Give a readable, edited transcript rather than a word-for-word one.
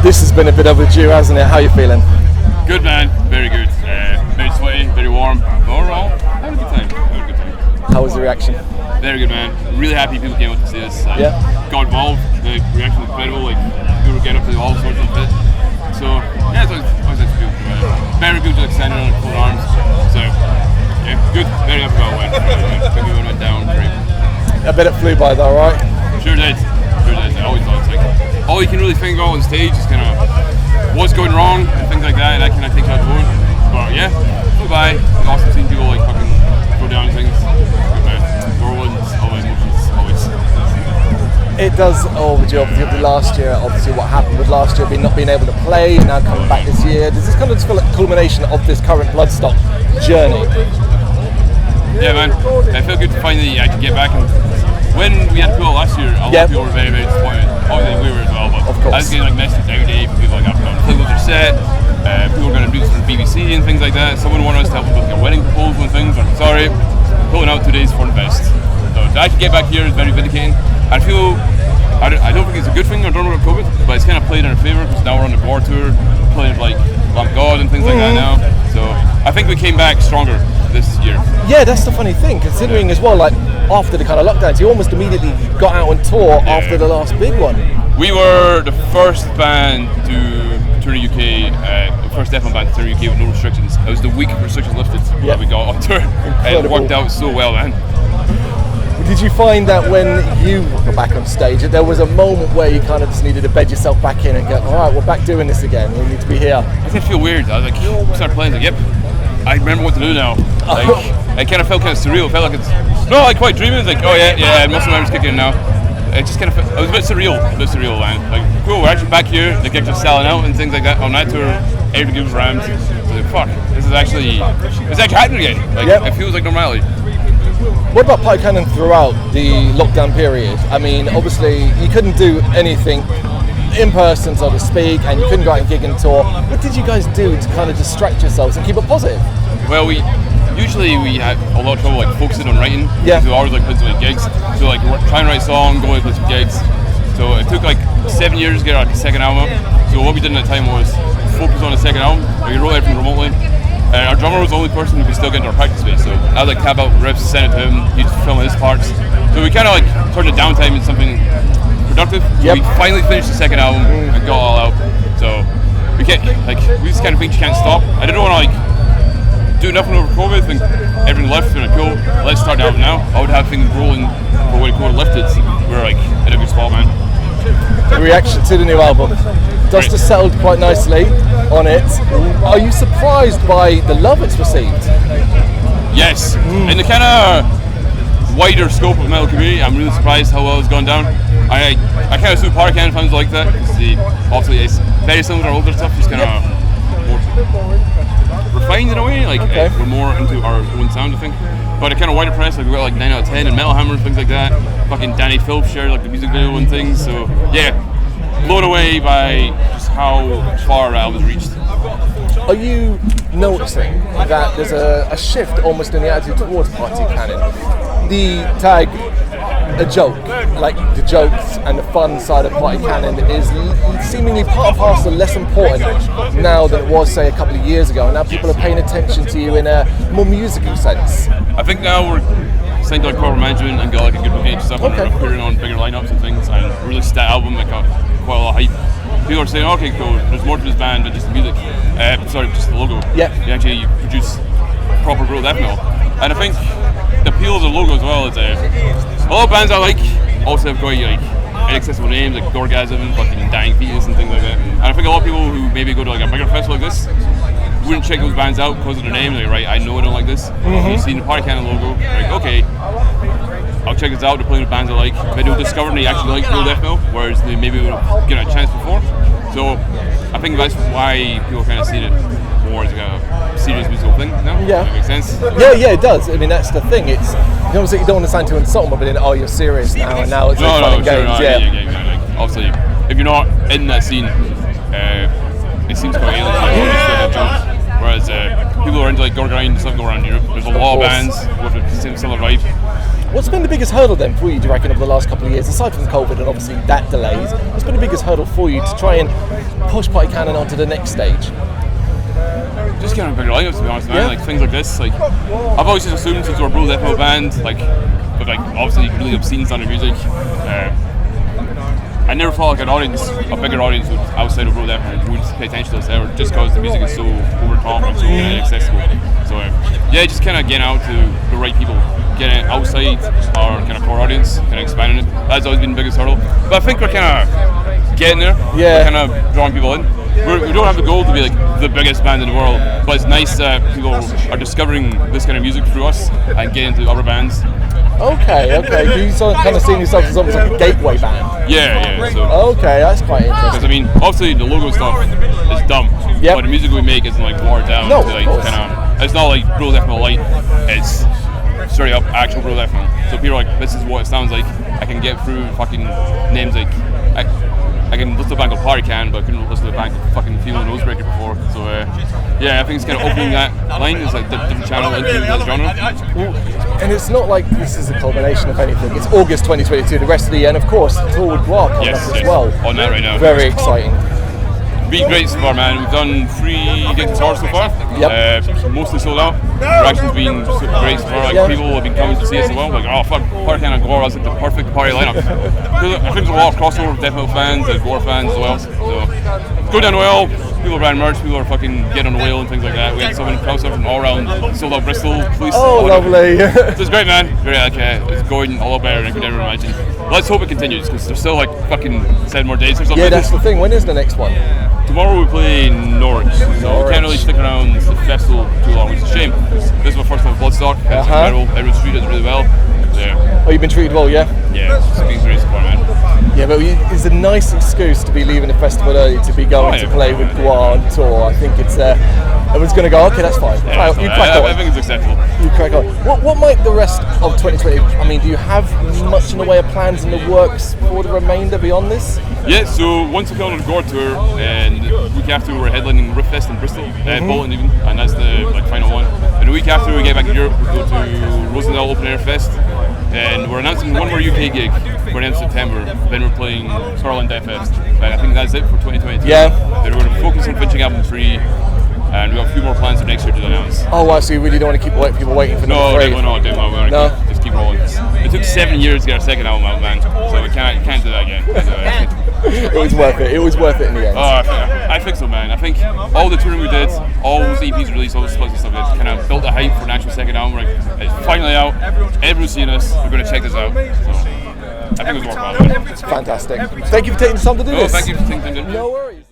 This has been a bit overdue, hasn't it? How are you feeling? Good, man. Very good. Very sweaty, very warm. Overall, having a good time. How was the reaction? Very good, man. Really happy people came out to see us. Got involved. The reaction was incredible. Like, people would get up to all sorts of shit. So, yeah, it's always nice to be very good to extend it on full arms. So, yeah, good. Very happy about it. Everyone went down. Great. I bet it flew by though, right? Sure did. I always thought it's like all you can really think about on stage is kind of what's going wrong and things like that, and that kind of takes out the mood. But yeah, flew by. It's awesome seeing people like fucking throw down things. Whirlwinds, all my emotions, always. It does overdue. Obviously, last year, obviously what happened with last year, not being able to play, now coming back this year. Does this kind of just feel like a culmination of this current Bloodstock journey? Yeah, man. I feel good to finally actually get back. And when we had to pull last year, a lot of people were very, very disappointed. Obviously, we were as well, but of course. I was getting like messages every day from people like, I'm going to play with your set. People were going to do this for the BBC and things like that. Someone wanted us to help them with their wedding proposal and things. I'm sorry, pulling out 2 days for the best. So to actually get back here is very vindicating. I feel, I don't think it's a good thing, I don't know about COVID, but it's kind of played in our favour because now we're on the War Tour, playing with like Lamb of God and things like that now. So I think we came back stronger this year. Yeah, that's the funny thing, considering as well, like after the kind of lockdowns, you almost immediately got out on tour after the last big one. We were the first band to tour the UK, the first F1 band to tour the UK with no restrictions. It was the week restrictions lifted that we got on tour. It worked out so well, man. Did you find that when you were back on stage, that there was a moment where you kind of just needed to bed yourself back in and go, all right, we're back doing this again, we need to be here? It did feel weird. I was like, we started playing, like, yep, I remember what to do now. Like, it kind of felt kind of surreal. It felt like it's not like quite dreaming. It's like, oh yeah, muscle memory's kicking in now. It just kind of felt, it was a bit surreal, man. Like, cool, we're actually back here. The gigs are selling out and things like that. On that tour, everything goes rammed. So like, fuck, it's actually happening again. Like, it feels like normality. What about Party Cannon throughout the lockdown period? I mean, obviously, you couldn't do anything in person, so to speak, and you couldn't go out and gig and tour. What did you guys do to kind of distract yourselves and keep it positive? Well, we had a lot of trouble like focusing on writing. Yeah. So we always like playing some gigs. So like we're trying to write a song, go and play some gigs. So it took like 7 years to get our second album up. So what we did in that time was focus on the second album. We wrote everything remotely. Our drummer was the only person who could still get into our practice space. So I would like tab out riffs, send it to him, he'd film his parts. So we kind of like turned the downtime into something productive. So we finally finished the second album and got all out. So we can't, like, we just kind of think you can't stop. I didn't want to like do nothing over COVID, think everything left, and cool, let's start the album now. I would have things rolling for when COVID lifted. We're like in a good spot, man. The reaction to the new album. Dust has settled quite nicely on it. Are you surprised by the love it's received? Yes. In the kind of wider scope of the metal community, I'm really surprised how well it's gone down. I kind of assume Party Cannon fans like that, because obviously it's very similar to our older stuff, just kind of more refined in a way, like we're more into our own sound, I think. But a kind of wider press, like we've got like 9 out of 10 and Metal Hammer and things like that. Fucking Danny Phillips shared like the music video and things, so yeah, blown away by just how far our album's reached. Are you noticing that there's a shift almost in the attitude towards Party Cannon? The tag, a joke, like the jokes and the fun side of Party Cannon is seemingly part and parcel less important now than it was, say, a couple of years ago. And now people are paying attention to you in a more musical sense. I think now we're signed to like proper management and got like a good bouquet of stuff and we're appearing on bigger lineups and things and released that album like got quite a lot of hype. People are saying, okay, cool, there's more to this band than just the music. Just the logo. Yeah. You actually produce proper real death metal. And I think the appeal of the logo as well is a lot of bands I like also have quite like inaccessible names like Gorgasm and fucking Dying Fetus and things like that. And I think a lot of people who maybe go to like a bigger festival like this wouldn't check those bands out because of their name. Like, right, I know I don't like this. You've seen the Party Cannon logo, like, okay, I'll check this out. They're playing with bands I like. Maybe they'll discover they actually like real death metal, whereas they maybe would have given it a chance before. So I think that's why people kind of see it more as like a serious musical thing now. Yeah. That makes sense. Yeah, it does. I mean, that's the thing. It's you don't want to sound too insulting, but then, oh, you're serious now, and now it's fun and games. Like, obviously, if you're not in that scene, it seems quite alien. Like, jokes. Whereas people who are into like gore grind and stuff go around Europe. There's a lot of bands with a similar vibe. What's been the biggest hurdle then for you, do you reckon, over the last couple of years, aside from COVID and obviously that delays? What's been the biggest hurdle for you to try and push Party Cannon onto the next stage? Just kind of bigger lineups, to be honest, man. Yeah. Like things like this. Like I've always just assumed since we're a bro death metal band, like with like obviously really obscene sounding music. I never felt like an audience, a bigger audience would, outside of bro death metal, would pay attention to us ever, just because the music is so over top and so inaccessible. So yeah, just kind of getting out to the right people, getting outside our kind of core audience, kind of expanding it. That's always been the biggest hurdle. But I think we're kind of getting there. Yeah. We're kind of drawing people in. We don't have the goal to be like the biggest band in the world, but it's nice that people are discovering this kind of music through us and getting into other bands. Okay. Do you kind of see yourself as almost like a gateway band? Yeah. So, Okay, that's quite because interesting. I mean, obviously the logo stuff is dumb, Yep. but the music we make isn't like watered down. No, to, like, of course. it's not like Bro Death Metal Light. It's straight up actual Bro Death Metal. So people are like, this is what it sounds like. I can get through fucking names like. I can listen to a band called Party Can, but I couldn't listen to a band called fucking Feel and Nosebreaker before. So yeah, I think it's kind of opening that line. It's like different channel into the genre. And it's not like this is a culmination of anything. It's August 2022, the rest of the year, and of course, the tour with Brrraaains coming Yes, up as well. On that right now. Very exciting. Been great so far, man. We've done 3 gigs tours so far. Yep. Mostly sold out. The reaction's been super great so far. Like Yeah. people have been coming to see us as well. Like, oh fuck, Party Cannon and Gore, that's like the perfect party lineup. I think there's a lot of crossover with death metal fans and Gore fans as well. So it's going down well. People are buying merch. People are fucking getting on the wheel and things like that. We had someone come from all around, sold out Bristol, police. Oh, lovely. So it's great, man. Very it's going a lot better than I could ever imagine. Let's hope it continues because there's still like fucking 7 more days or something. Yeah, that's the thing. When is the next one? Tomorrow we play Norwich, so we can't really stick around the festival too long, which is a shame. This is my first time with Bloodstock. It's incredible. Everyone treated us really well. Oh, you've been treated well, yeah? Yeah, it's been great so far, man. Yeah, but it's a nice excuse to be leaving the festival early to be going to play with Guar on tour. I think it's everyone's going to go, okay, that's fine. Yeah, You crack on. I think it's acceptable. You crack on. What might the rest of 2020? I mean, do you have much in the way of plans in the works for the remainder beyond this? Yeah, so once we come on the Gore tour, and the week after we're headlining Riff Fest in Bristol, Bolton even, and that's the final one. And the week after we get back to Europe, we go to Rosendale Open Air Fest, and we're announcing one more UK gig for the end of September. Then we're playing Berlin Death Fest. And I think that's it for 2022. Yeah. Then we're going to focus on finishing album 3, and we've got a few more plans for next year to announce. Oh, wow, so you really don't want to keep people waiting for No, number 3? definitely not. We want No? to just keep rolling. It took 7 years to get our second album out, man. So we can't do that again. It was worth it. It was worth it in the end. I think so, man. I think all the touring we did, all those EPs released, all the splits and stuff, it kind of built a hype for an actual second album. Like, it's finally out. Everyone's seen us. We're going to check this out. So I think it was worthwhile. Fantastic. Thank you for taking the time to do this. Thank you for taking the time to do this. No worries.